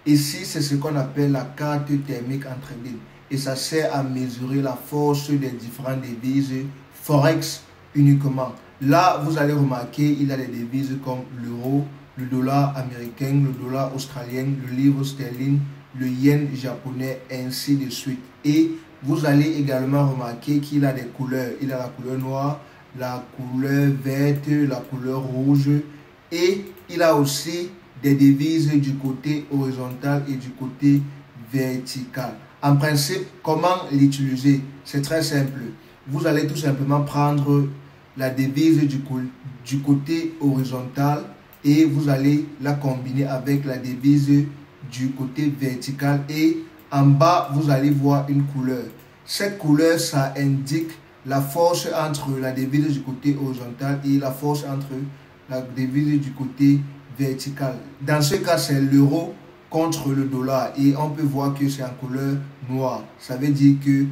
Ici, c'est ce qu'on appelle la carte thermique en trading. Et ça sert à mesurer la force des différentes devises Forex uniquement. Là, vous allez remarquer, il y a des devises comme l'euro, le dollar américain, le dollar australien, le livre sterling, le yen japonais, ainsi de suite. Et vous allez également remarquer qu'il a des couleurs. Il a la couleur noire, la couleur verte, la couleur rouge. Et il a aussi des devises du côté horizontal et du côté vertical. En principe, comment l'utiliser? C'est très simple. Vous allez tout simplement prendre la devise du côté horizontal et vous allez la combiner avec la devise du côté vertical et en bas, vous allez voir une couleur. Cette couleur, ça indique la force entre la devise du côté horizontal et la force entre la devise du côté vertical. Dans ce cas, c'est l'euro contre le dollar et on peut voir que c'est en couleur noire. Ça veut dire que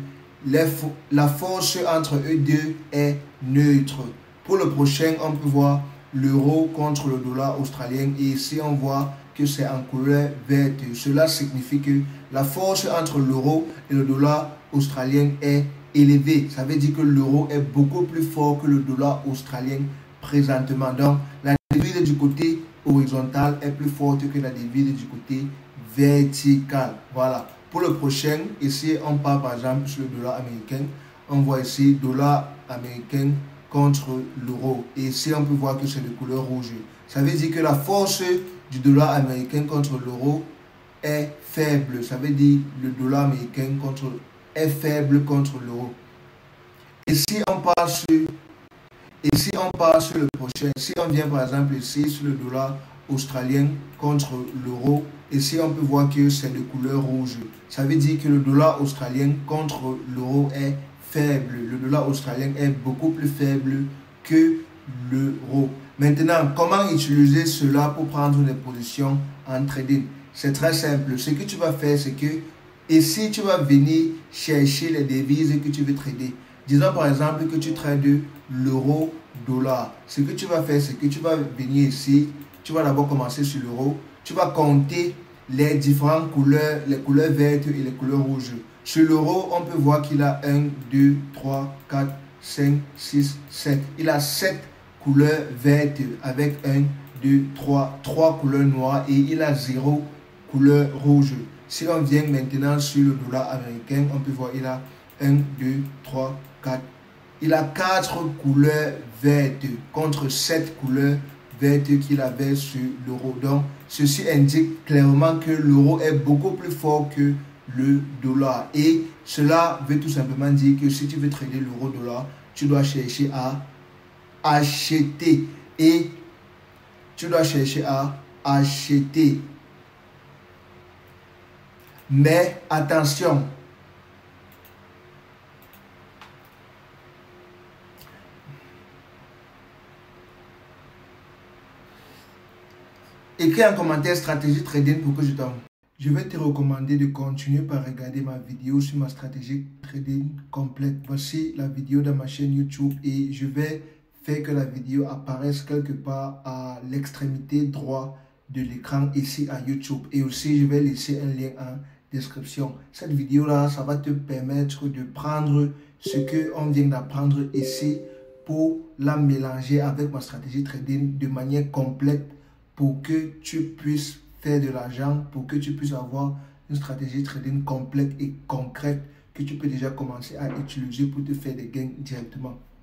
la force entre eux deux est neutre. Pour le prochain, on peut voir l'euro contre le dollar australien et ici on voit que c'est en couleur verte. Cela signifie que la force entre l'euro et le dollar australien est élevée. Ça veut dire que l'euro est beaucoup plus fort que le dollar australien présentement. Donc, la devise du côté horizontal est plus forte que la devise du côté vertical. Voilà. Pour le prochain, ici, on part par exemple sur le dollar américain. On voit ici dollar américain contre l'euro. Et ici, on peut voir que c'est de couleur rouge. Ça veut dire que la force du dollar américain contre l'euro est faible. Ça veut dire le dollar américain est faible contre l'euro. Ici, on part sur le prochain. Si on vient par exemple ici sur le dollar australien contre l'euro, ici on peut voir que c'est de couleur rouge. Ça veut dire que le dollar australien contre l'euro est faible. Le dollar australien est beaucoup plus faible que l'euro. Maintenant, comment utiliser cela pour prendre des positions en trading? C'est très simple. Ce que tu vas faire, c'est que ici, tu vas venir chercher les devises que tu veux trader. Disons par exemple que tu trades l'euro-dollar. Ce que tu vas faire, c'est que tu vas venir ici. Tu vas d'abord commencer sur l'euro. Tu vas compter les différentes couleurs, les couleurs vertes et les couleurs rouges. Sur l'euro, on peut voir qu'il a 1, 2, 3, 4, 5, 6, 7. Il a 7 couleurs vertes avec 1, 2, 3 couleurs noires et il a 0 couleur rouge. Si on vient maintenant sur le dollar américain, on peut voir qu'il a 1, 2, 3, 4. Il a 4 couleurs vertes contre 7 couleurs vertes qu'il avait sur l'euro. Donc, ceci indique clairement que l'euro est beaucoup plus fort que le dollar. Et cela veut tout simplement dire que si tu veux trader l'euro-dollar, tu dois chercher à acheter. Et tu dois chercher à acheter. Mais attention, écris un commentaire stratégie trading pour que je t'envoie. Je vais te recommander de continuer par regarder ma vidéo sur ma stratégie trading complète. Voici la vidéo dans ma chaîne YouTube et je vais faire que la vidéo apparaisse quelque part à l'extrémité droite de l'écran ici à YouTube. Et aussi, je vais laisser un lien en description. Cette vidéo-là, ça va te permettre de prendre ce qu'on vient d'apprendre ici pour la mélanger avec ma stratégie trading de manière complète pour que tu puisses faire de l'argent, pour que tu puisses avoir une stratégie trading complète et concrète que tu peux déjà commencer à utiliser pour te faire des gains directement.